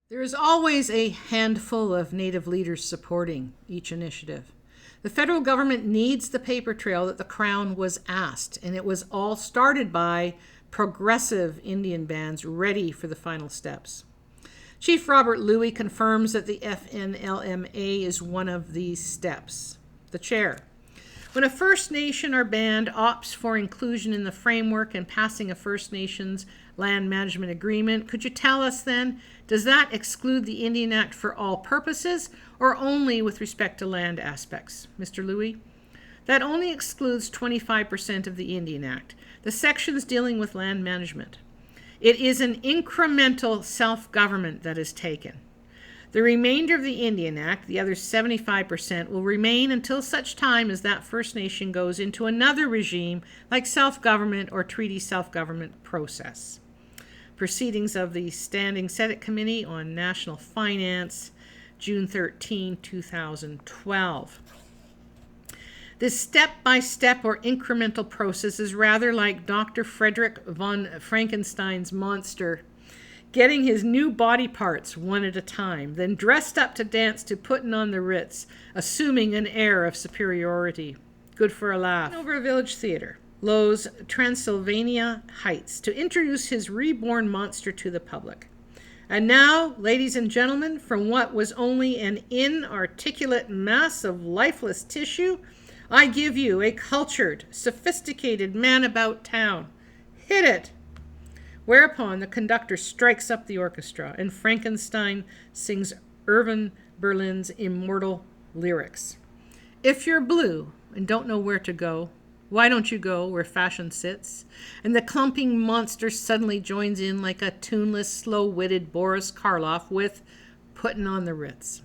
There is always a handful of Native leaders supporting each initiative. The federal government needs the paper trail that the Crown was asked, and it was all started by progressive Indian bands ready for the final steps. Chief Robert Louis confirms that the FNLMA is one of these steps. The chair. When a First Nation or band opts for inclusion in the framework and passing a First Nations land management agreement, could you tell us then, does that exclude the Indian Act for all purposes or only with respect to land aspects? Mr. Louis? That only excludes 25% of the Indian Act, the sections dealing with land management. It is an incremental self-government that is taken. The remainder of the Indian Act, the other 75%, will remain until such time as that First Nation goes into another regime like self-government or treaty self-government process. Proceedings of the Standing Senate Committee on National Finance, June 13, 2012. This step-by-step or incremental process is rather like Dr. Frederick von Frankenstein's monster, getting his new body parts one at a time, then dressed up to dance to Puttin' on the Ritz, assuming an air of superiority. Good for a laugh. Over a village theater, Lowe's Transylvania Heights, to introduce his reborn monster to the public. And now, ladies and gentlemen, from what was only an inarticulate mass of lifeless tissue, I give you a cultured, sophisticated man about town. Hit it! Whereupon the conductor strikes up the orchestra and Frankenstein sings Irving Berlin's immortal lyrics. If you're blue and don't know where to go, why don't you go where fashion sits? And the clumping monster suddenly joins in like a tuneless, slow-witted Boris Karloff with Puttin' on the Ritz.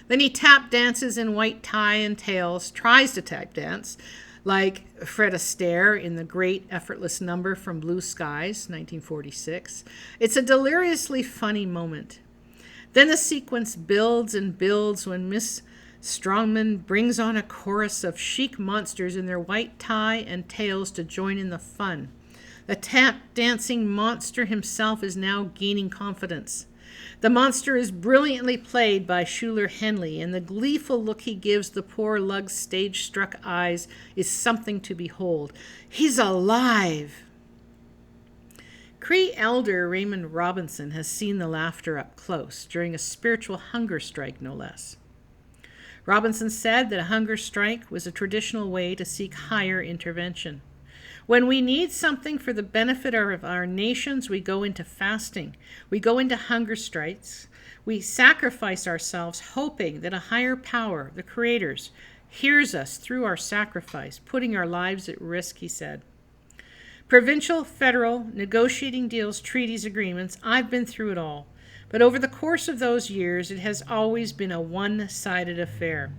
Then he tap dances in white tie and tails, tries to tap dance, like Fred Astaire in the great effortless number from Blue Skies, 1946. It's a deliriously funny moment. Then the sequence builds and builds when Miss Strongman brings on a chorus of chic monsters in their white tie and tails to join in the fun. The tap dancing monster himself is now gaining confidence. The monster is brilliantly played by Shuler Henley, and the gleeful look he gives the poor lug's stage-struck eyes is something to behold. He's alive! Cree elder Raymond Robinson has seen the laughter up close, during a spiritual hunger strike, no less. Robinson said that a hunger strike was a traditional way to seek higher intervention. When we need something for the benefit of our nations, we go into fasting. We go into hunger strikes. We sacrifice ourselves, hoping that a higher power, the creators, hears us through our sacrifice, putting our lives at risk, he said. Provincial, federal, negotiating deals, treaties, agreements, I've been through it all. But over the course of those years, it has always been a one-sided affair.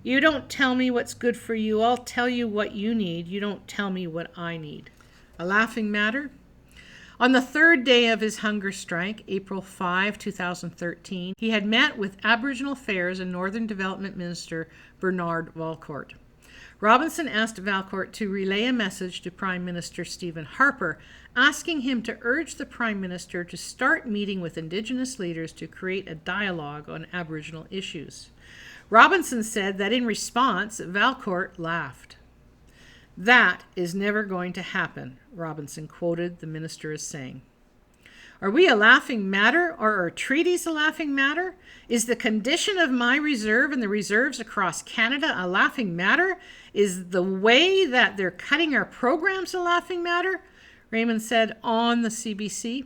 You don't tell me what's good for you. I'll tell you what you need. You don't tell me what I need. A laughing matter? On the third day of his hunger strike, April 5, 2013, he had met with Aboriginal Affairs and Northern Development Minister Bernard Valcourt. Robinson asked Valcourt to relay a message to Prime Minister Stephen Harper, asking him to urge the Prime Minister to start meeting with Indigenous leaders to create a dialogue on Aboriginal issues. Robinson said that in response, Valcourt laughed. That is never going to happen, Robinson quoted the minister as saying. Are we a laughing matter, or are treaties a laughing matter? Is the condition of my reserve and the reserves across Canada a laughing matter? Is the way that they're cutting our programs a laughing matter? Raymond said on the CBC.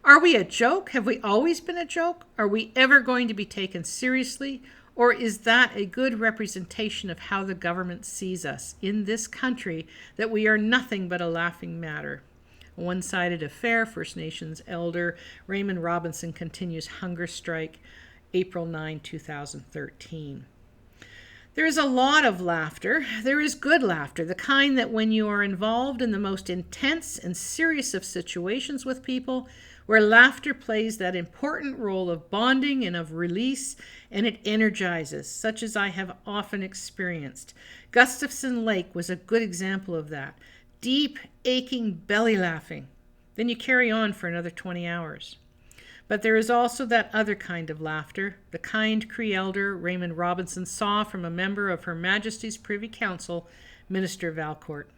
Are we a joke? Have we always been a joke? Are we ever going to be taken seriously? Or is that a good representation of how the government sees us in this country, that we are nothing but a laughing matter? A one-sided affair, First Nations elder Raymond Robinson continues hunger strike, April 9, 2013. There is a lot of laughter. There is good laughter, the kind that when you are involved in the most intense and serious of situations with people, where laughter plays that important role of bonding and of release, and it energizes, such as I have often experienced. Gustafson Lake was a good example of that. Deep, aching belly laughing. Then you carry on for another 20 hours. But there is also that other kind of laughter, the kind Cree elder Raymond Robinson saw from a member of Her Majesty's Privy Council, Minister Valcourt.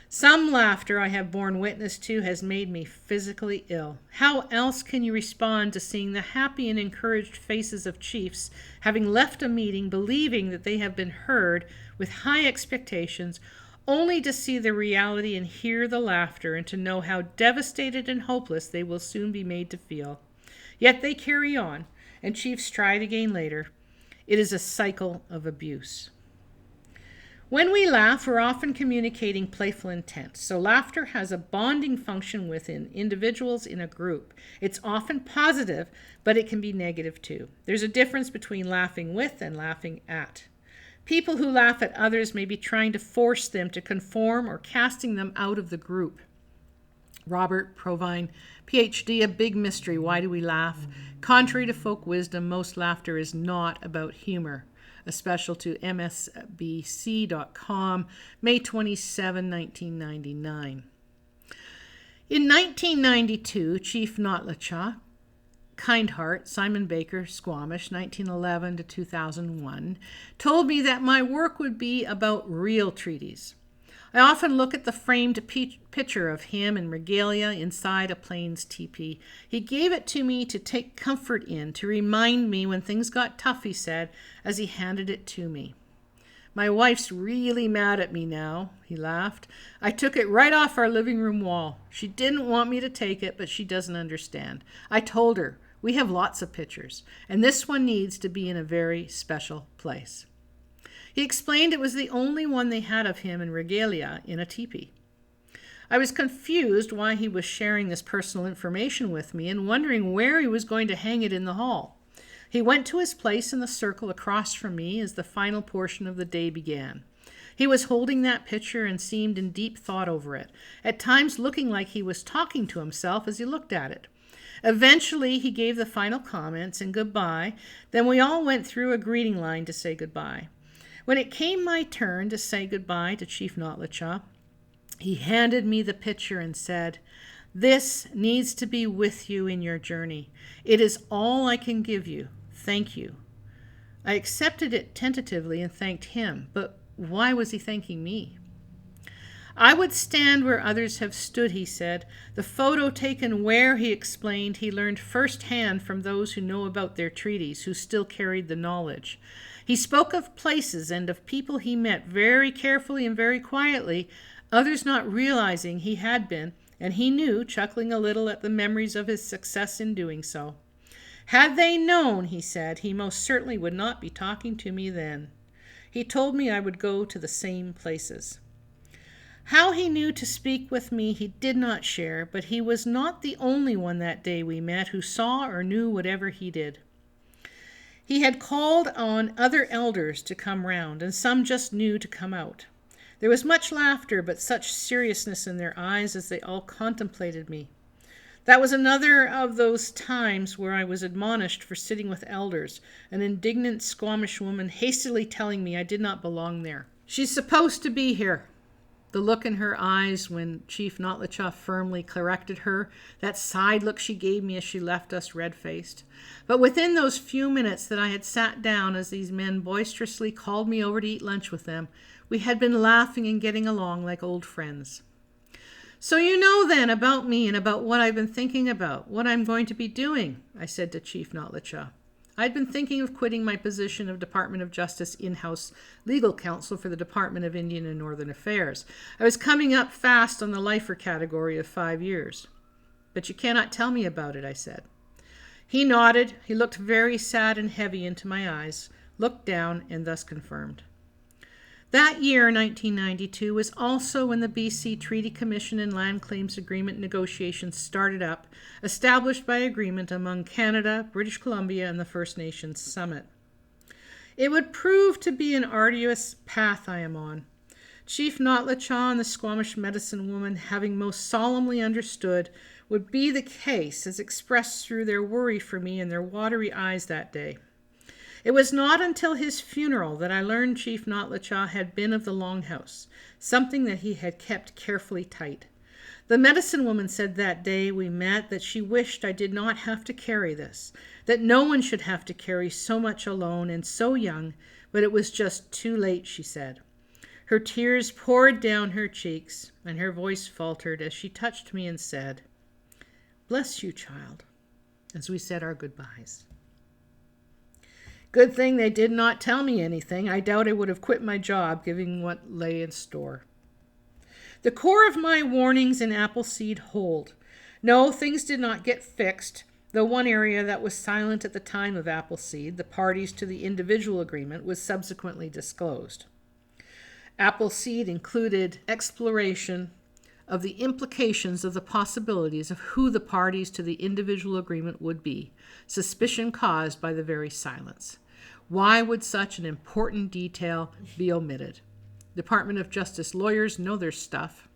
Some laughter I have borne witness to has made me physically ill. How else can you respond to seeing the happy and encouraged faces of chiefs having left a meeting believing that they have been heard with high expectations, only to see the reality and hear the laughter and to know how devastated and hopeless they will soon be made to feel. Yet they carry on, and chiefs try it again later. It is a cycle of abuse. When we laugh, we're often communicating playful intent, so laughter has a bonding function within individuals in a group. It's often positive, but it can be negative too. There's a difference between laughing with and laughing at. People who laugh at others may be trying to force them to conform or casting them out of the group. Robert Provine, PhD, A Big Mystery, Why Do We Laugh? Contrary to folk wisdom, most laughter is not about humor. A special to msbc.com, May 27, 1999. In 1992, Chief Notlacha, Kindheart, Simon Baker, Squamish, 1911 to 2001, told me that my work would be about real treaties. I often look at the framed picture of him in regalia inside a Plains teepee. He gave it to me to take comfort in, to remind me when things got tough, he said, as he handed it to me. My wife's really mad at me now, he laughed. I took it right off our living room wall. She didn't want me to take it, but she doesn't understand. I told her, we have lots of pictures, and this one needs to be in a very special place. He explained it was the only one they had of him in regalia in a teepee. I was confused why he was sharing this personal information with me and wondering where he was going to hang it in the hall. He went to his place in the circle across from me as the final portion of the day began. He was holding that picture and seemed in deep thought over it, at times looking like he was talking to himself as he looked at it. Eventually, he gave the final comments and goodbye. Then we all went through a greeting line to say goodbye. When it came my turn to say goodbye to Chief Notlacha, he handed me the picture and said, "This needs to be with you in your journey. It is all I can give you. Thank you." I accepted it tentatively and thanked him, but why was he thanking me? I would stand where others have stood, he said. The photo taken where, he explained, he learned firsthand from those who know about their treaties, who still carried the knowledge. He spoke of places and of people he met very carefully and very quietly, others not realizing he had been, and he knew, chuckling a little at the memories of his success in doing so. Had they known, he said, he most certainly would not be talking to me then. He told me I would go to the same places. How he knew to speak with me he did not share, but he was not the only one that day we met who saw or knew whatever he did. He had called on other elders to come round, and some just knew to come out. There was much laughter, but such seriousness in their eyes as they all contemplated me. That was another of those times where I was admonished for sitting with elders, an indignant Squamish woman hastily telling me I did not belong there. "She's supposed to be here." The look in her eyes when Chief Notlacha firmly corrected her, that side look she gave me as she left us red-faced. But within those few minutes that I had sat down as these men boisterously called me over to eat lunch with them, we had been laughing and getting along like old friends. "So you know then about me and about what I've been thinking about, what I'm going to be doing," I said to Chief Notlacha. I'd been thinking of quitting my position of Department of Justice in-house legal counsel for the Department of Indian and Northern Affairs. I was coming up fast on the lifer category of 5 years. "But you cannot tell me about it," I said. He nodded. He looked very sad and heavy into my eyes, looked down, and thus confirmed. That year, 1992, was also when the BC Treaty Commission and Land Claims Agreement negotiations started up, established by agreement among Canada, British Columbia, and the First Nations Summit. It would prove to be an arduous path I am on. Chief Notlacha and the Squamish medicine woman, having most solemnly understood, would be the case as expressed through their worry for me and their watery eyes that day. It was not until his funeral that I learned Chief Notlacha had been of the longhouse, something that he had kept carefully tight. The medicine woman said that day we met that she wished I did not have to carry this, that no one should have to carry so much alone and so young, but it was just too late, she said. Her tears poured down her cheeks, and her voice faltered as she touched me and said, "Bless you, child," as we said our goodbyes. Good thing they did not tell me anything. I doubt I would have quit my job, given what lay in store. The core of my warnings in Appleseed hold. No, things did not get fixed, though one area that was silent at the time of Appleseed, the parties to the individual agreement, was subsequently disclosed. Appleseed included exploration of the implications of the possibilities of who the parties to the individual agreement would be, suspicion caused by the very silence. Why would such an important detail be omitted? Department of Justice lawyers know their stuff.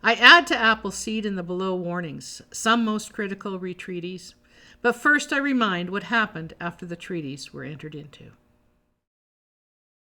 I add to Appleseed in the below warnings, some most critical treaties, but first I remind what happened after the treaties were entered into.